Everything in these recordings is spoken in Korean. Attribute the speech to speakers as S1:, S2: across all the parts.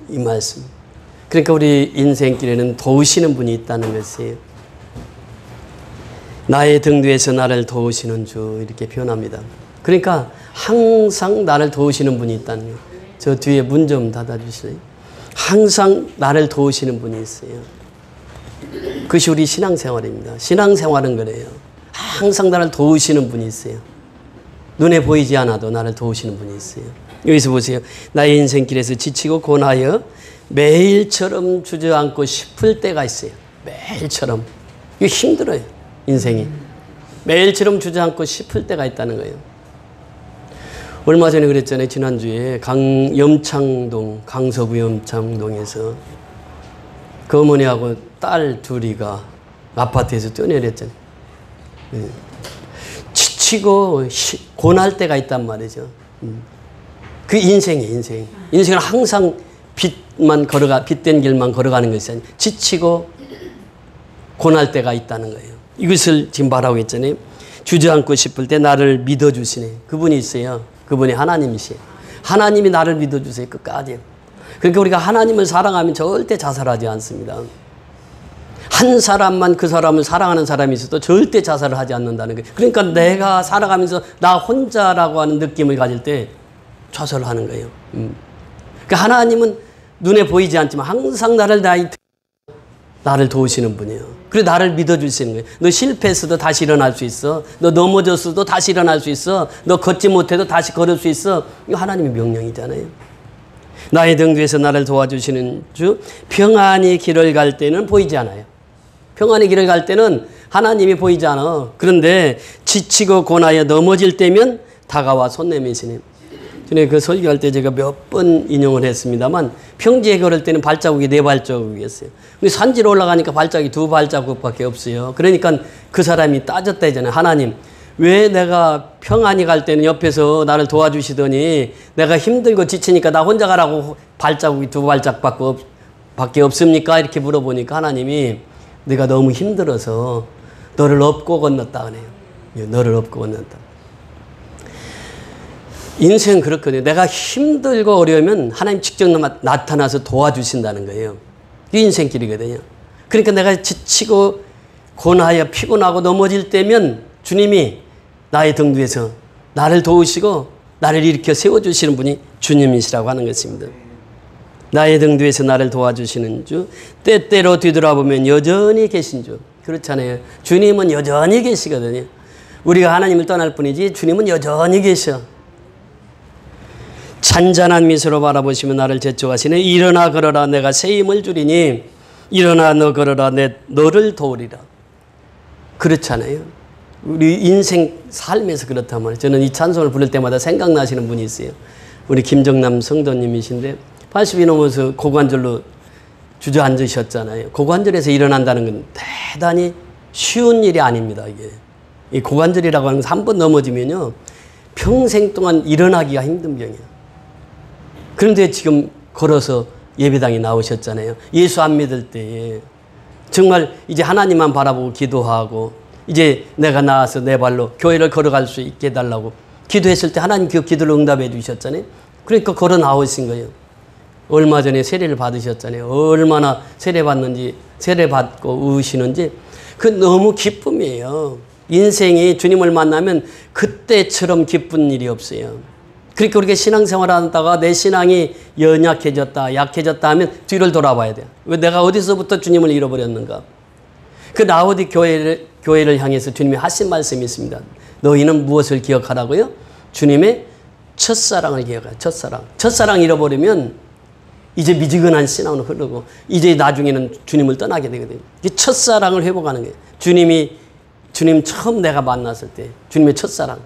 S1: 이 말씀. 그러니까 우리 인생길에는 도우시는 분이 있다는 것이에요. 나의 등 뒤에서 나를 도우시는 주 이렇게 표현합니다. 그러니까 항상 나를 도우시는 분이 있다는 거예요. 저 뒤에 문 좀 닫아주실래요? 항상 나를 도우시는 분이 있어요. 그것이 우리 신앙생활입니다. 신앙생활은 그래요. 항상 나를 도우시는 분이 있어요. 눈에 보이지 않아도 나를 도우시는 분이 있어요. 여기서 보세요. 나의 인생길에서 지치고 고나여 매일처럼 주저앉고 싶을 때가 있어요. 매일처럼. 이게 힘들어요. 인생이. 매일처럼 주저앉고 싶을 때가 있다는 거예요. 얼마 전에 그랬잖아요. 지난주에 염창동, 강서구 염창동에서 그 어머니하고 딸 둘이가 아파트에서 뛰어내렸잖아요. 지치고 고날 때가 있단 말이죠. 그 인생이에요, 인생. 인생은 항상 빛된 길만 걸어가는 것이 아니라 지치고 고날 때가 있다는 거예요. 이것을 지금 말하고 있잖아요. 주저앉고 싶을 때 나를 믿어주시네. 그분이 있어요. 그분이 하나님이시에요. 하나님이 나를 믿어주세요. 끝까지. 그러니까 우리가 하나님을 사랑하면 절대 자살하지 않습니다. 한 사람만 그 사람을 사랑하는 사람이 있어도 절대 자살을 하지 않는다는 거예요. 그러니까 내가 살아가면서 나 혼자라고 하는 느낌을 가질 때 자살을 하는 거예요. 그러니까 하나님은 눈에 보이지 않지만 항상 나를 도우시는 분이에요. 그리고 나를 믿어주시는 거예요. 너 실패했어도 다시 일어날 수 있어. 너 넘어졌어도 다시 일어날 수 있어. 너 걷지 못해도 다시 걸을 수 있어. 이거 하나님의 명령이잖아요. 나의 등 뒤에서 나를 도와주시는 주. 평안히 길을 갈 때는 보이지 않아요. 평안히 길을 갈 때는 하나님이 보이지 않아. 그런데 지치고 고나여 넘어질 때면 다가와 손 내미시네. 전에 그 설교할 때 제가 몇 번 인용을 했습니다만 평지에 걸을 때는 발자국이 4발자국이었어요. 근데 산지로 올라가니까 발자국이 2발자국밖에 없어요. 그러니까 그 사람이 따졌다 했잖아요. 하나님, 왜 내가 평안히 갈 때는 옆에서 나를 도와주시더니 내가 힘들고 지치니까 나 혼자 가라고 발자국이 2발자국밖에 없습니까? 이렇게 물어보니까 하나님이 내가 너무 힘들어서 너를 업고 건넜다 그래요. 너를 업고 건넜다. 인생은 그렇거든요. 내가 힘들고 어려우면 하나님 직접 나타나서 도와주신다는 거예요. 이게 인생길이거든요. 그러니까 내가 지치고 고나여 피곤하고 넘어질 때면 주님이 나의 등 뒤에서 나를 도우시고 나를 일으켜 세워주시는 분이 주님이시라고 하는 것입니다. 나의 등 뒤에서 나를 도와주시는 주, 때때로 뒤돌아보면 여전히 계신 주. 그렇잖아요. 주님은 여전히 계시거든요. 우리가 하나님을 떠날 뿐이지 주님은 여전히 계셔. 잔잔한 미소로 바라보시며 나를 재촉하시네. 일어나 걸어라 내가 새 힘을 주리니 일어나 너 걸어라 너를 도우리라. 그렇잖아요. 우리 인생 삶에서 그렇단 말이에요. 저는 이 찬송을 부를 때마다 생각나시는 분이 있어요. 우리 김정남 성도님이신데 80이 넘어서 고관절로 주저앉으셨잖아요. 고관절에서 일어난다는 건 대단히 쉬운 일이 아닙니다. 이게 이 고관절이라고 하는 것은 한 번 넘어지면요 평생 동안 일어나기가 힘든 병이에요. 그런데 지금 걸어서 예배당에 나오셨잖아요. 예수 안 믿을 때에 정말 이제 하나님만 바라보고 기도하고 이제 내가 나와서 내 발로 교회를 걸어갈 수 있게 해달라고 기도했을 때 하나님 그 기도를 응답해 주셨잖아요. 그러니까 걸어 나오신 거예요. 얼마 전에 세례를 받으셨잖아요. 얼마나 세례 받는지 세례 받고 우시는지 그 너무 기쁨이에요. 인생이 주님을 만나면 그때처럼 기쁜 일이 없어요. 그러니까 우리가 신앙생활 하다가 내 신앙이 연약해졌다, 약해졌다 하면 뒤를 돌아봐야 돼요. 왜 내가 어디서부터 주님을 잃어버렸는가? 그 라오디 교회를 향해서 주님이 하신 말씀이 있습니다. 너희는 무엇을 기억하라고요? 주님의 첫사랑을 기억하라. 첫사랑. 첫사랑 잃어버리면 이제 미지근한 신앙으로 흐르고 이제 나중에는 주님을 떠나게 되거든요. 첫사랑을 회복하는 거예요. 주님 처음 내가 만났을 때 주님의 첫사랑.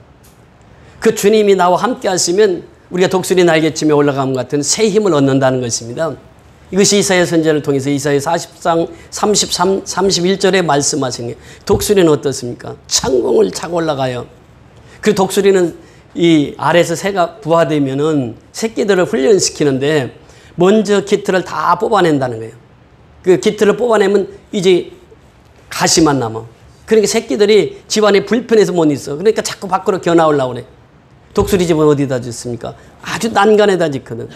S1: 그 주님이 나와 함께 하시면 우리가 독수리 날개치며 올라감 같은 새 힘을 얻는다는 것입니다. 이것이 이사야 선지자를 통해서 이사야 40장 31절에 말씀하신 게 독수리는 어떻습니까? 창공을 차고 올라가요. 그 독수리는 이 아래에서 새가 부화되면은 새끼들을 훈련시키는데 먼저 깃털을 다 뽑아낸다는 거예요. 그 깃털을 뽑아내면 이제 가시만 남아. 그러니까 새끼들이 집안에 불편해서 못 있어. 그러니까 자꾸 밖으로 겨나오려고 그래. 독수리 집은 어디다 짓습니까? 아주 난간에다 짓거든.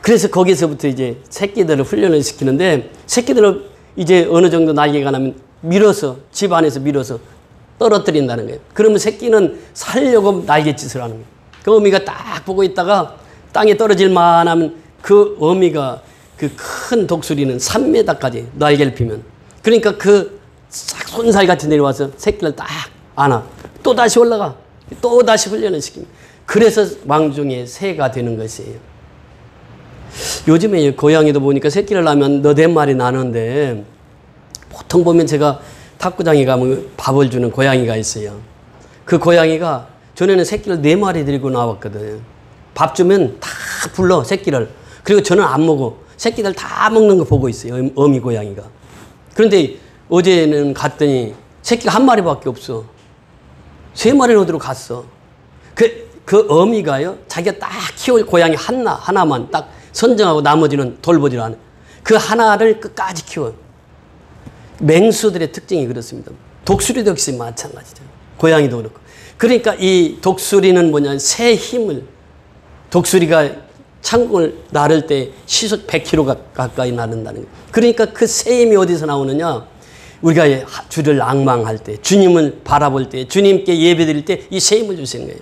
S1: 그래서 거기서부터 이제 새끼들을 훈련을 시키는데 새끼들을 이제 어느 정도 나이가 나면 밀어서 집 안에서 밀어서 떨어뜨린다는 거예요. 그러면 새끼는 살려고 날갯짓을 하는 거예요. 그 어미가 딱 보고 있다가 땅에 떨어질 만하면 그 어미가 그 큰 독수리는 3m까지 날개를 피면 그러니까 그 손살 같이 내려와서 새끼를 딱 안아. 또 다시 올라가. 또 다시 훈련을 시킵니다. 그래서 왕중의 새가 되는 것이에요. 요즘에 고양이도 보니까 새끼를 낳으면 너댓 마리 나는데 보통 보면 제가 탁구장에 가면 밥을 주는 고양이가 있어요. 그 고양이가 전에는 새끼를 4마리 들고 나왔거든요. 밥 주면 다 불러 새끼를. 그리고 저는 안 먹어. 새끼들 다 먹는 거 보고 있어요. 어미 고양이가. 그런데 어제는 갔더니 새끼가 1마리밖에 없어. 3마리는 어디로 갔어. 그 어미가요. 자기가 딱 키울 고양이 하나만 딱 선정하고 나머지는 돌보지를 않아요. 그 하나를 끝까지 키워요. 맹수들의 특징이 그렇습니다. 독수리도 역시 마찬가지죠. 고양이도 그렇고. 그러니까 이 독수리는 뭐냐, 새 힘을, 독수리가 창공을 나를 때 시속 100km 가까이 나른다는 거예요. 그러니까 그 새 힘이 어디서 나오느냐, 우리가 주를 앙망할 때, 주님을 바라볼 때, 주님께 예배드릴 때 이 새 힘을 주시는 거예요.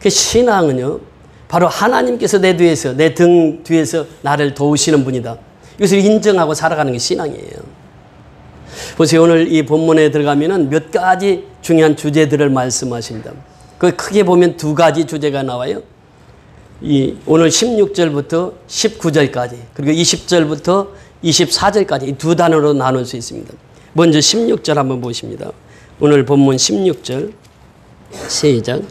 S1: 그 신앙은요, 바로 하나님께서 내 뒤에서, 내 등 뒤에서 나를 도우시는 분이다. 이것을 인정하고 살아가는 게 신앙이에요. 보세요. 오늘 이 본문에 들어가면은 몇 가지 중요한 주제들을 말씀하십니다. 그 크게 보면 2가지 주제가 나와요. 오늘 16절부터 19절까지, 그리고 20절부터 24절까지 이 2 단어로 나눌 수 있습니다. 먼저 16절 한번 보십니다. 오늘 본문 16절 시작.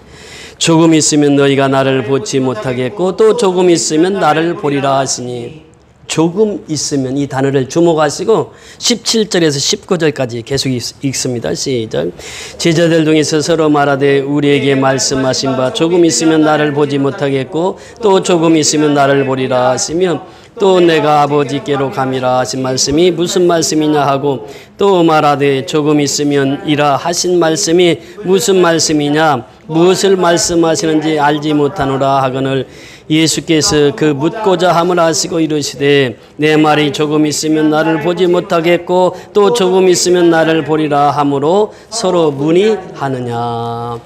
S1: 조금 있으면 너희가 나를 보지 못하겠고 또 조금 있으면 나를 보리라 하시니. 조금 있으면 이 단어를 주목하시고 17절에서 19절까지 계속 읽습니다. 시작. 제자들 중에서 서로 말하되 우리에게 말씀하신 바 조금 있으면 나를 보지 못하겠고 또 조금 있으면 나를 보리라 하시며 또 내가 아버지께로 감이라 하신 말씀이 무슨 말씀이냐 하고 또 말하되 조금 있으면 이라 하신 말씀이 무슨 말씀이냐 무엇을 말씀하시는지 알지 못하노라 하거늘 예수께서 그 묻고자 함을 아시고 이르시되 내 말이 조금 있으면 나를 보지 못하겠고 또 조금 있으면 나를 보리라 하므로 서로 문의하느냐.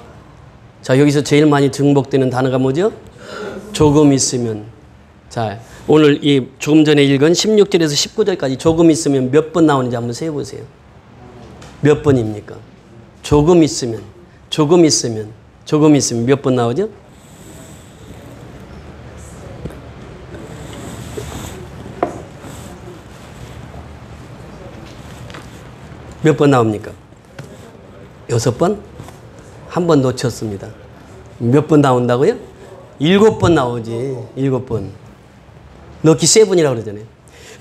S1: 자, 여기서 제일 많이 중복되는 단어가 뭐죠? 조금 있으면. 자, 오늘 이 조금 전에 읽은 16절에서 19절까지 조금 있으면 몇 번 나오는지 한번 세어보세요. 몇 번입니까? 조금 있으면, 조금 있으면, 조금 있으면 몇 번 나오죠? 몇 번 나옵니까? 6번? 한 번 놓쳤습니다. 몇 번 나온다고요? 7번 나오지. 7번. 넣기 7이라고 그러잖아요.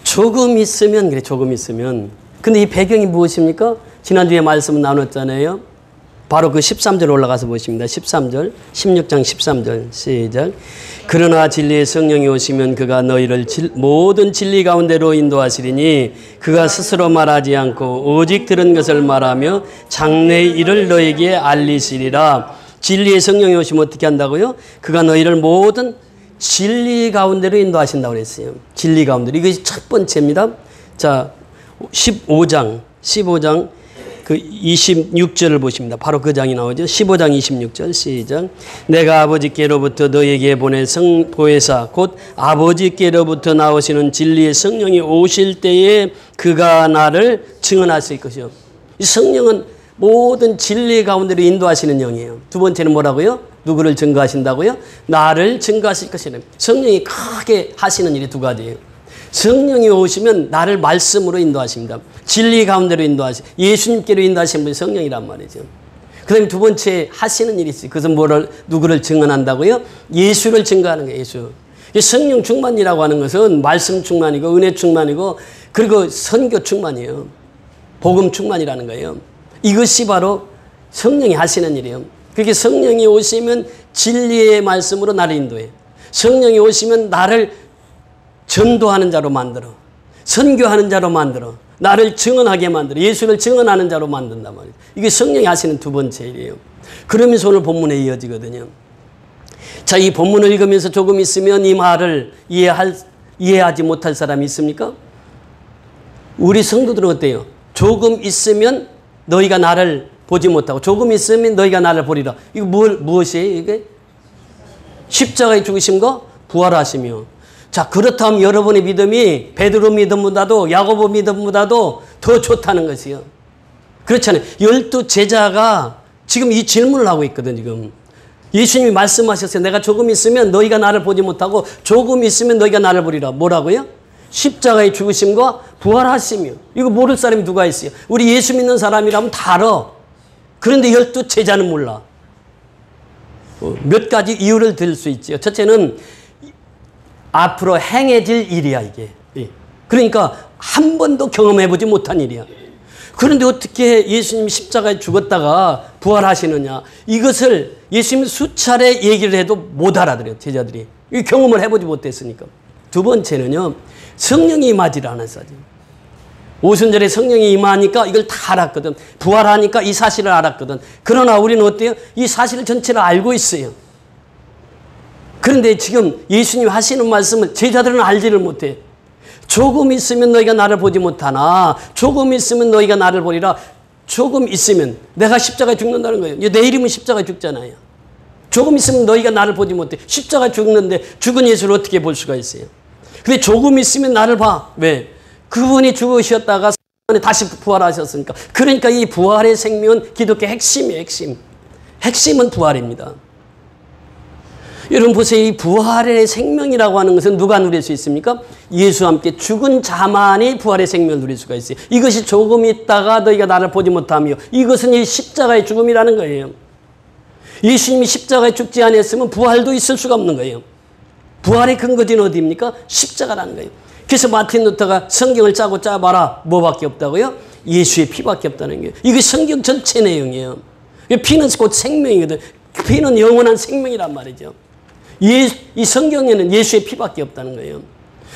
S1: 조금 있으면, 그래, 조금 있으면. 근데 이 배경이 무엇입니까? 지난주에 말씀 나눴잖아요. 바로 그 13절 올라가서 보십니다. 13절, 16장 13절 시작. 그러나 진리의 성령이 오시면 그가 너희를 모든 진리 가운데로 인도하시리니 그가 스스로 말하지 않고 오직 들은 것을 말하며 장래의 일을 너희에게 알리시리라. 진리의 성령이 오시면 어떻게 한다고요? 그가 너희를 모든 진리 가운데로 인도하신다고 그랬어요. 진리 가운데로. 이것이 첫 번째입니다. 자, 15장 그 26절을 보십니다. 바로 그 장이 나오죠. 15장 26절 시작. 내가 아버지께로부터 너희에게 보낸 보혜사 곧 아버지께로부터 나오시는 진리의 성령이 오실 때에 그가 나를 증언하실 것이요. 이 성령은 모든 진리 가운데로 인도하시는 영이에요. 두 번째는 뭐라고요? 누구를 증거하신다고요? 나를 증거하실 것이래요. 성령이 크게 하시는 일이 2가지예요. 성령이 오시면 나를 말씀으로 인도하십니다. 진리 가운데로 예수님께로 인도하시는 분이 성령이란 말이죠. 그 다음에 2번째 하시는 일이 있어요. 그것은 누구를 증언한다고요? 예수를 증거하는 거예요. 예수. 성령 충만이라고 하는 것은 말씀 충만이고 은혜 충만이고 그리고 선교 충만이에요. 복음 충만이라는 거예요. 이것이 바로 성령이 하시는 일이에요. 그렇게 성령이 오시면 진리의 말씀으로 나를 인도해요. 성령이 오시면 나를 전도하는 자로 만들어. 선교하는 자로 만들어. 나를 증언하게 만들어. 예수를 증언하는 자로 만든단 말이에요. 이게 성령이 하시는 2번째 일이에요. 그러면서 오늘 본문에 이어지거든요. 자, 이 본문을 읽으면서 조금 있으면 이 말을 이해하지 못할 사람이 있습니까? 우리 성도들은 어때요? 조금 있으면 너희가 나를 보지 못하고 조금 있으면 너희가 나를 보리라. 이거 무엇이에요? 이게 십자가의 죽으심과 부활하시며. 자, 그렇다면 여러분의 믿음이 베드로 믿음보다도 야고보 믿음보다도 더 좋다는 것이요. 그렇잖아요. 12 제자가 지금 이 질문을 하고 있거든. 지금 예수님이 말씀하셨어요. 내가 조금 있으면 너희가 나를 보지 못하고 조금 있으면 너희가 나를 보리라. 뭐라고요? 십자가의 죽으심과 부활하시며. 이거 모를 사람이 누가 있어요? 우리 예수 믿는 사람이라면 다 알아. 그런데 12 제자는 몰라. 몇 가지 이유를 들 수 있죠. 첫째는 앞으로 행해질 일이야, 이게. 그러니까 한 번도 경험해보지 못한 일이야. 그런데 어떻게 예수님이 십자가에 죽었다가 부활하시느냐. 이것을 예수님이 수차례 얘기를 해도 못 알아들어요, 제자들이. 경험을 해보지 못했으니까. 두 번째는요, 성령이 임하지를 않았어요. 오순절에 성령이 임하니까 이걸 다 알았거든. 부활하니까 이 사실을 알았거든. 그러나 우리는 어때요? 이 사실을 전체를 알고 있어요. 그런데 지금 예수님이 하시는 말씀을 제자들은 알지를 못해. 조금 있으면 너희가 나를 보지 못하나 조금 있으면 너희가 나를 보리라. 조금 있으면 내가 십자가에 죽는다는 거예요. 내일이면 십자가에 죽잖아요. 조금 있으면 너희가 나를 보지 못해. 십자가에 죽는데 죽은 예수를 어떻게 볼 수가 있어요? 근데 조금 있으면 나를 봐. 왜? 그분이 죽으셨다가 다시 부활하셨으니까. 그러니까 이 부활의 생명은 기독교의 핵심이에요. 핵심. 핵심은 부활입니다. 여러분 보세요. 이 부활의 생명이라고 하는 것은 누가 누릴 수 있습니까? 예수와 함께 죽은 자만이 부활의 생명을 누릴 수가 있어요. 이것이 조금 있다가 너희가 나를 보지 못하며. 이것은 이 십자가의 죽음이라는 거예요. 예수님이 십자가에 죽지 않았으면 부활도 있을 수가 없는 거예요. 부활의 근거지는 어디입니까? 십자가라는 거예요. 그래서 마틴 루터가 성경을 짜고 짜봐라. 뭐밖에 없다고요? 예수의 피밖에 없다는 거예요. 이게 성경 전체 내용이에요. 피는 곧 생명이거든. 피는 영원한 생명이란 말이죠. 이 성경에는 예수의 피밖에 없다는 거예요.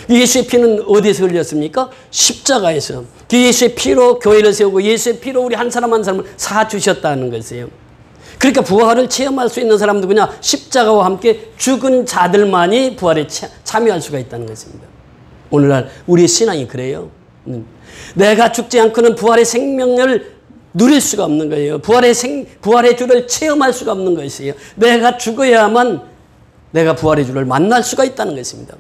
S1: 예수의 피는 어디에서 흘렸습니까? 십자가에서. 그 예수의 피로 교회를 세우고 예수의 피로 우리 한 사람 한 사람을 사주셨다는 것이에요. 그러니까 부활을 체험할 수 있는 사람 누구냐? 십자가와 함께 죽은 자들만이 부활에 참여할 수가 있다는 것입니다. 오늘날 우리의 신앙이 그래요. 내가 죽지 않고는 부활의 생명을 누릴 수가 없는 거예요. 부활의 주를 체험할 수가 없는 것이에요. 내가 죽어야만 내가 부활의 주를 만날 수가 있다는 것입니다.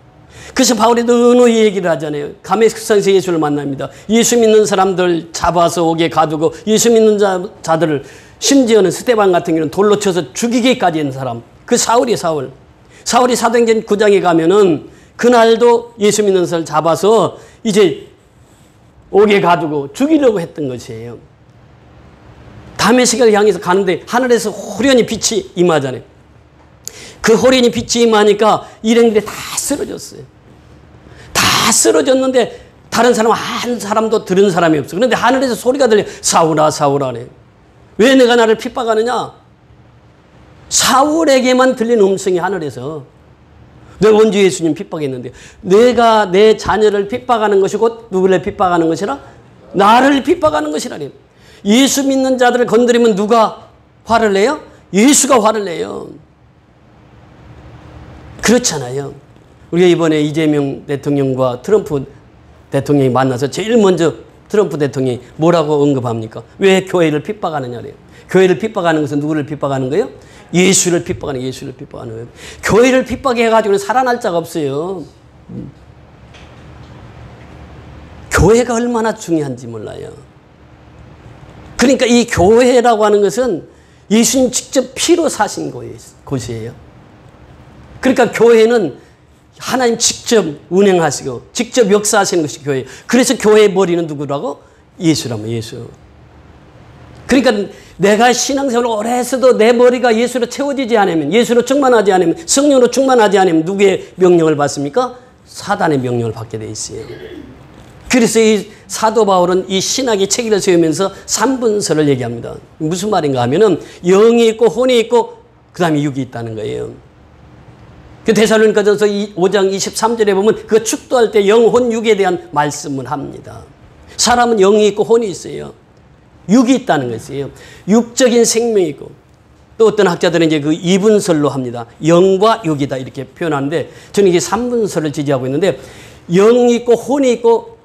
S1: 그래서 바울이 늘 얘기를 하잖아요. 다메섹에서 예수를 만납니다. 예수 믿는 사람들 잡아서 옥에 가두고 예수 믿는 자들을 심지어는 스데반 같은 경우는 돌로 쳐서 죽이기까지 하는 사람. 그 사울이 사울. 사울이 사도행전 9장에 가면은 그날도 예수 믿는 사람을 잡아서 이제 옥에 가두고 죽이려고 했던 것이에요. 다메섹을 향해서 가는데 하늘에서 호련히 빛이 임하잖아요. 그 호련히 빛이 임하니까 일행들이 다 쓰러졌어요. 다 쓰러졌는데 다른 사람 한 사람도 들은 사람이 없어. 그런데 하늘에서 소리가 들려. 사울아 사울아네. 왜 내가 나를 핍박하느냐? 사울에게만 들린 음성이 하늘에서. 내가 언제 예수님 핍박했는데 내가 내 자녀를 핍박하는 것이 곧 누구를 핍박하는 것이라? 나를 핍박하는 것이라니. 예수 믿는 자들을 건드리면 누가 화를 내요? 예수가 화를 내요. 그렇잖아요. 우리가 이번에 이재명 대통령과 트럼프 대통령이 만나서 제일 먼저 트럼프 대통령이 뭐라고 언급합니까? 왜 교회를 핍박하느냐래요. 교회를 핍박하는 것은 누구를 핍박하는 거예요? 예수를 핍박하는 거예요. 예수를 핍박하는 거예요. 교회를 핍박해가지고는 살아날 자가 없어요. 교회가 얼마나 중요한지 몰라요. 그러니까 이 교회라고 하는 것은 예수님 직접 피로 사신 곳이에요. 그러니까 교회는 하나님 직접 운행하시고 직접 역사하시는 것이 교회예요. 그래서 교회의 머리는 누구라고? 예수라면 예수. 그러니까 내가 신앙생활을 오래 했어도 내 머리가 예수로 채워지지 않으면, 예수로 충만하지 않으면, 성령으로 충만하지 않으면 누구의 명령을 받습니까? 사단의 명령을 받게 돼 있어요. 그래서 이 사도 바울은 이 신학의 체계를 세우면서 3분서를 얘기합니다. 무슨 말인가 하면은 영이 있고 혼이 있고 그 다음에 육이 있다는 거예요. 그 데살로니가전서 5장 23절에 보면 그 축도할 때 영, 혼, 육에 대한 말씀을 합니다. 사람은 영이 있고 혼이 있어요. 육이 있다는 것이에요. 육적인 생명이 있고 또 어떤 학자들은 이제 그 이분설로 합니다. 영과 육이다 이렇게 표현하는데 저는 이게 삼분설을 지지하고 있는데 영이 있고 혼이 있고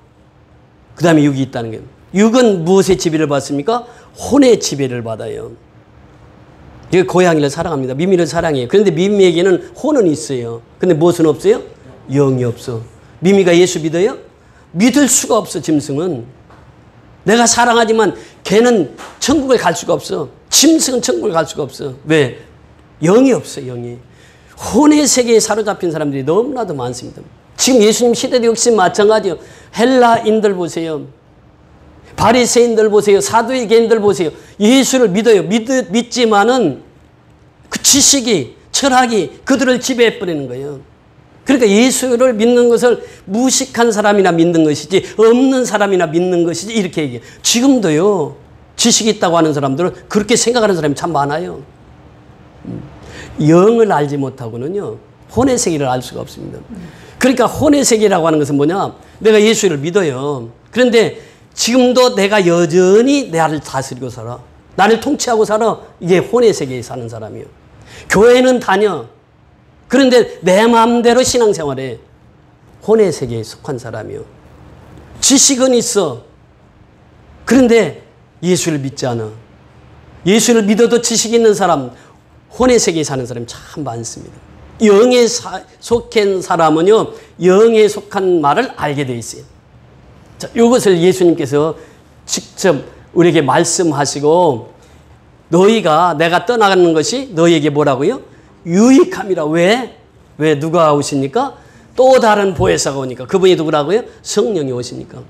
S1: 그 다음에 육이 있다는 거예요. 육은 무엇의 지배를 받습니까? 혼의 지배를 받아요. 이게 고양이를 사랑합니다. 미미를 사랑해요. 그런데 미미에게는 혼은 있어요. 근데 무엇은 없어요? 영이 없어. 미미가 예수 믿어요? 믿을 수가 없어. 짐승은. 내가 사랑하지만 걔는 천국을 갈 수가 없어. 짐승은 천국을 갈 수가 없어. 왜? 영이 없어. 영이. 혼의 세계에 사로잡힌 사람들이 너무나도 많습니다. 지금 예수님 시대도 역시 마찬가지예요. 헬라인들 보세요. 바리새인들 보세요. 사두개인들 보세요. 예수를 믿어요. 믿지만은 그 지식이, 철학이 그들을 지배해버리는 거예요. 그러니까 예수를 믿는 것을 무식한 사람이나 믿는 것이지 없는 사람이나 믿는 것이지 이렇게 얘기해요. 지금도요. 지식이 있다고 하는 사람들은 그렇게 생각하는 사람이 참 많아요. 영을 알지 못하고는요. 혼의 세계를 알 수가 없습니다. 그러니까 혼의 세계라고 하는 것은 뭐냐. 내가 예수를 믿어요. 그런데 지금도 내가 여전히 나를 다스리고 살아. 나를 통치하고 살아. 이게 혼의 세계에 사는 사람이에요. 교회는 다녀. 그런데 내 마음대로 신앙생활해. 혼의 세계에 속한 사람이요. 지식은 있어. 그런데 예수를 믿지 않아. 예수를 믿어도 지식 있는 사람, 혼의 세계에 사는 사람이 참 많습니다. 영에 속한 사람은요, 영에 속한 말을 알게 돼 있어요. 자, 이것을 예수님께서 직접 우리에게 말씀하시고, 너희가 내가 떠나가는 것이 너희에게 뭐라고요? 유익함이라. 왜? 왜 누가 오십니까? 또 다른 보혜사가 오니까. 그분이 누구라고요? 성령이 오시니까.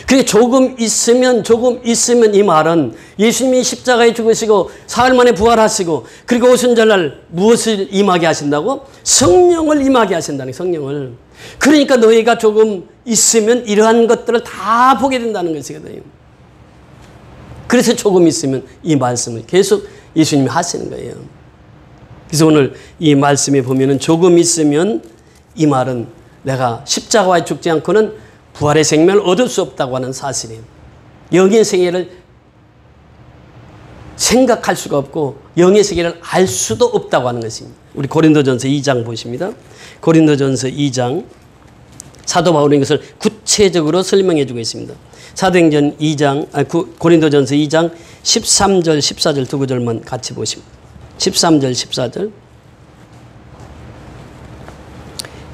S1: 그게 조금 있으면 이 말은 예수님이 십자가에 죽으시고 사흘 만에 부활하시고 그리고 오신 전날 무엇을 임하게 하신다고? 성령을 임하게 하신다는 성령을. 그러니까 너희가 조금 있으면 이러한 것들을 다 보게 된다는 것이거든요. 그래서 조금 있으면 이 말씀을 계속 예수님이 하시는 거예요. 그래서 오늘 이 말씀에 보면은 조금 있으면 이 말은 내가 십자가에 죽지 않고는 부활의 생명을 얻을 수 없다고 하는 사실이에요. 영의 세계를 생각할 수가 없고 영의 세계를 알 수도 없다고 하는 것입니다. 우리 고린도전서 2장 보십니다. 고린도전서 2장 사도 바울은 이것을 구체적으로 설명해 주고 있습니다. 사도행전 2장, 고린도전서 2장 13절, 14절 두 구절만 같이 보십니다. 13절, 14절.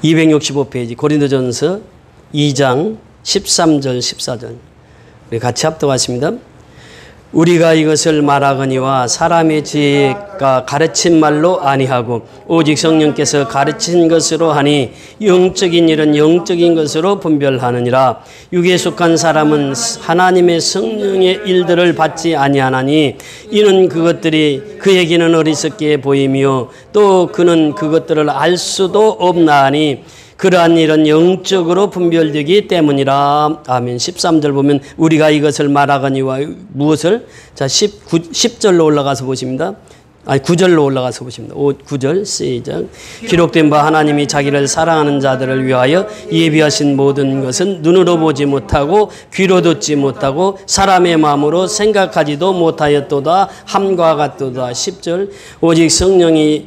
S1: 265페이지 고린도전서 2장 13절, 14절. 우리 같이 합독하십니다. 우리가 이것을 말하거니와 사람의 지혜가 가르친 말로 아니하고 오직 성령께서 가르친 것으로 하니 영적인 일은 영적인 것으로 분별하느니라. 육에 속한 사람은 하나님의 성령의 일들을 받지 아니하나니 이는 그것들이 그에게는 어리석게 보이며 또 그는 그것들을 알 수도 없나니 그러한 일은 영적으로 분별되기 때문이라. 아멘. 13절 보면 우리가 이것을 말하거니와 무엇을? 자, 10절로 올라가서 보십니다. 9절로 올라가서 보십니다. 9절 시작. 기록된 바 하나님이 자기를 사랑하는 자들을 위하여 예비하신 모든 것은 눈으로 보지 못하고 귀로 듣지 못하고 사람의 마음으로 생각하지도 못하였도다 함과 같도다. 10절. 오직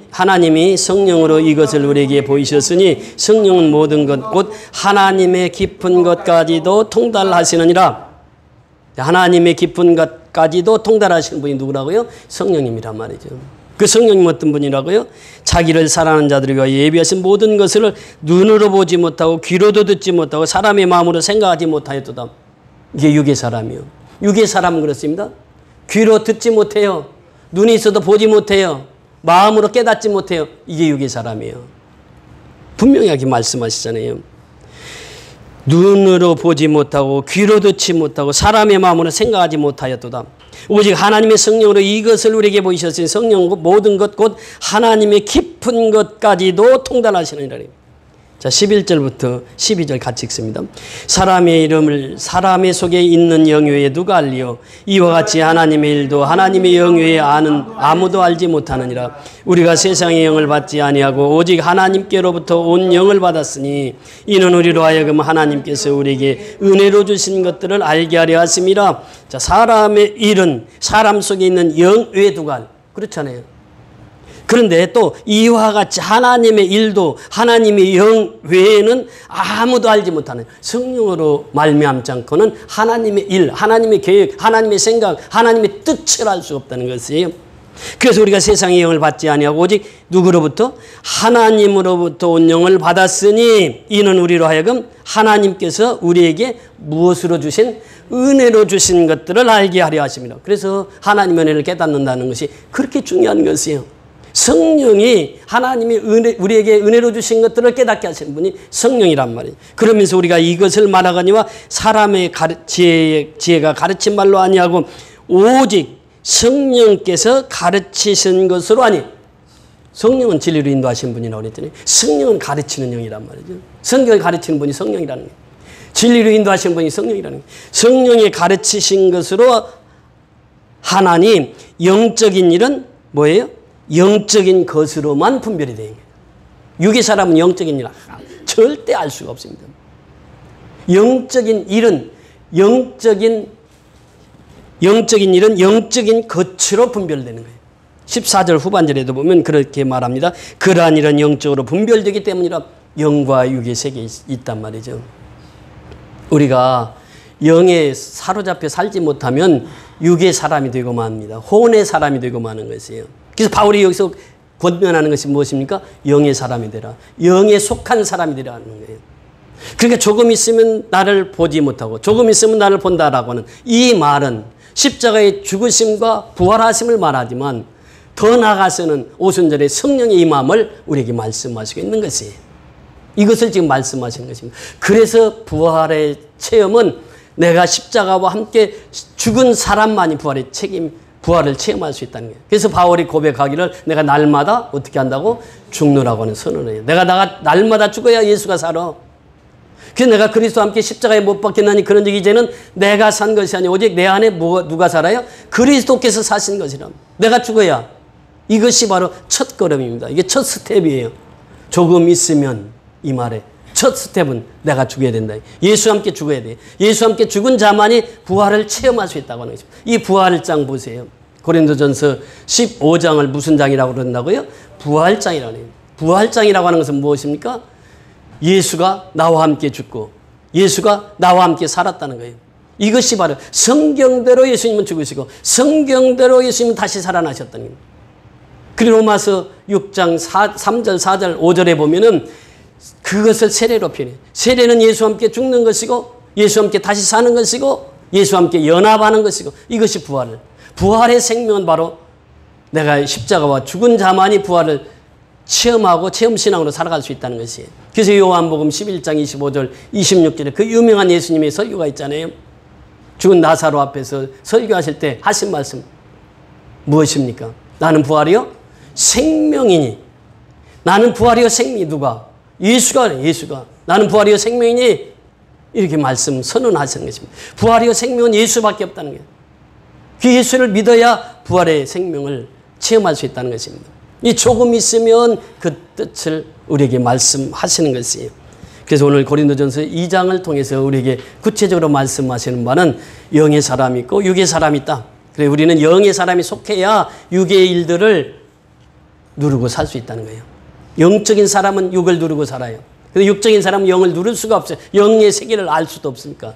S1: 하나님이 성령으로 이것을 우리에게 보이셨으니 성령은 모든 것 곧 하나님의 깊은 것까지도 통달하시느니라. 하나님의 깊은 것까지도 통달하시는 분이 누구라고요? 성령님이란 말이죠. 그 성령님 어떤 분이라고요? 자기를 사랑하는 자들을 위하여 예비하신 모든 것을 눈으로 보지 못하고 귀로도 듣지 못하고 사람의 마음으로 생각하지 못하였도다. 이게 육의 사람이요. 육의 사람은 그렇습니다. 귀로 듣지 못해요. 눈이 있어도 보지 못해요. 마음으로 깨닫지 못해요. 이게 육의 사람이에요. 분명하게 말씀하시잖아요. 눈으로 보지 못하고 귀로 듣지 못하고 사람의 마음으로 생각하지 못하였도다. 오직 하나님의 성령으로 이것을 우리에게 보이셨으니 성령 모든 것 곧 하나님의 깊은 것까지도 통달하시느니라. 자, 11절부터 12절 같이 읽습니다. 사람의 이름을 사람의 속에 있는 영 외에 누가 알리요? 이와 같이 하나님의 일도 하나님의 영 외에 아는 아무도 알지 못하느니라. 우리가 세상의 영을 받지 아니하고 오직 하나님께로부터 온 영을 받았으니 이는 우리로 하여금 하나님께서 우리에게 은혜로 주신 것들을 알게 하려 하심이라. 자, 사람의 일은 사람 속에 있는 영 외에 누가 알? 그렇잖아요. 그런데 또 이와 같이 하나님의 일도 하나님의 영 외에는 아무도 알지 못하는 성령으로 말미암지 않고는 하나님의 일, 하나님의 계획, 하나님의 생각, 하나님의 뜻을 알 수 없다는 것이에요. 그래서 우리가 세상의 영을 받지 아니하고 오직 누구로부터? 하나님으로부터 온 영을 받았으니 이는 우리로 하여금 하나님께서 우리에게 무엇으로 주신? 은혜로 주신 것들을 알게 하려 하십니다. 그래서 하나님의 은혜를 깨닫는다는 것이 그렇게 중요한 것이에요. 성령이 하나님이 우리에게 은혜로 주신 것들을 깨닫게 하시는 분이 성령이란 말이에요. 그러면서 우리가 이것을 말하거니와 사람의 지혜가 가르친 말로 아니하고 오직 성령께서 가르치신 것으로 아니. 성령은 진리로 인도하신 분이라고 그랬더니 성령은 가르치는 영이란 말이죠. 성경을 가르치는 분이 성령이라는 거예요. 진리로 인도하신 분이 성령이라는 거예요. 성령이 가르치신 것으로 하나님 영적인 일은 뭐예요? 영적인 것으로만 분별이 되는 거예요. 육의 사람은 영적인 일을 절대 알 수가 없습니다. 영적인 일은 영적인 것으로 분별되는 거예요. 14절 후반절에도 보면 그렇게 말합니다. 그러한 일은 영적으로 분별되기 때문이라 영과 육의 세계에 있단 말이죠. 우리가 영에 사로잡혀 살지 못하면 육의 사람이 되고 맙니다. 혼의 사람이 되고 마는 것이에요. 그래서 바울이 여기서 권면하는 것이 무엇입니까? 영의 사람이 되라. 영에 속한 사람이 되라는 거예요. 그러니까 조금 있으면 나를 보지 못하고 조금 있으면 나를 본다라고 하는 이 말은 십자가의 죽으심과 부활하심을 말하지만 더 나아가서는 오순절에 성령의 임함을 우리에게 말씀하시고 있는 것이에요. 이것을 지금 말씀하시는 것입니다. 그래서 부활의 체험은 내가 십자가와 함께 죽은 사람만이 부활을 체험할 수 있다는 거예요. 그래서 바울이 고백하기를 내가 날마다 어떻게 한다고? 죽노라고 하는 선언을 해요. 내가 날마다 죽어야 예수가 살아. 그래서 내가 그리스도와 함께 십자가에 못 박혔나니 그런 적이 이제는 내가 산 것이 아니라 오직 내 안에 누가 살아요? 그리스도께서 사신 것이라. 내가 죽어야. 이것이 바로 첫 걸음입니다. 이게 첫 스텝이에요. 조금 있으면 이 말에 첫 스텝은 내가 죽어야 된다. 예수와 함께 죽어야 돼. 예수와 함께 죽은 자만이 부활을 체험할 수 있다고 하는 것입니다. 이 부활장 보세요. 고린도전서 15장을 무슨 장이라고 그런다고요? 부활장이라고 해요. 부활장이라고 하는 것은 무엇입니까? 예수가 나와 함께 죽고 예수가 나와 함께 살았다는 거예요. 이것이 바로 성경대로 예수님은 죽으시고 성경대로 예수님은 다시 살아나셨다는 거예요. 그리고 로마서 6장 3절, 4절, 5절에 보면은 그것을 세례로 표현해요. 세례는 예수와 함께 죽는 것이고 예수와 함께 다시 사는 것이고 예수와 함께 연합하는 것이고 이것이 부활의 생명은 바로 내가 십자가와 죽은 자만이 부활을 체험하고 체험신앙으로 살아갈 수 있다는 것이에요. 그래서 요한복음 11장 25절 26절에 그 유명한 예수님의 설교가 있잖아요. 죽은 나사로 앞에서 설교하실 때 하신 말씀 무엇입니까? 나는 부활이요 생명이니. 나는 부활이요 생명이. 누가? 예수가 나는 부활이요 생명이니 이렇게 말씀 선언하시는 것입니다. 부활이요 생명은 예수밖에 없다는 거예요. 그 예수를 믿어야 부활의 생명을 체험할 수 있다는 것입니다. 이 조금 있으면 그 뜻을 우리에게 말씀하시는 것이에요. 그래서 오늘 고린도전서 2장을 통해서 우리에게 구체적으로 말씀하시는 바는 영의 사람이 있고 육의 사람이 있다. 그래서 우리는 영의 사람이 속해야 육의 일들을 누르고 살 수 있다는 거예요. 영적인 사람은 육을 누르고 살아요. 근데 육적인 사람은 영을 누를 수가 없어요. 영의 세계를 알 수도 없으니까.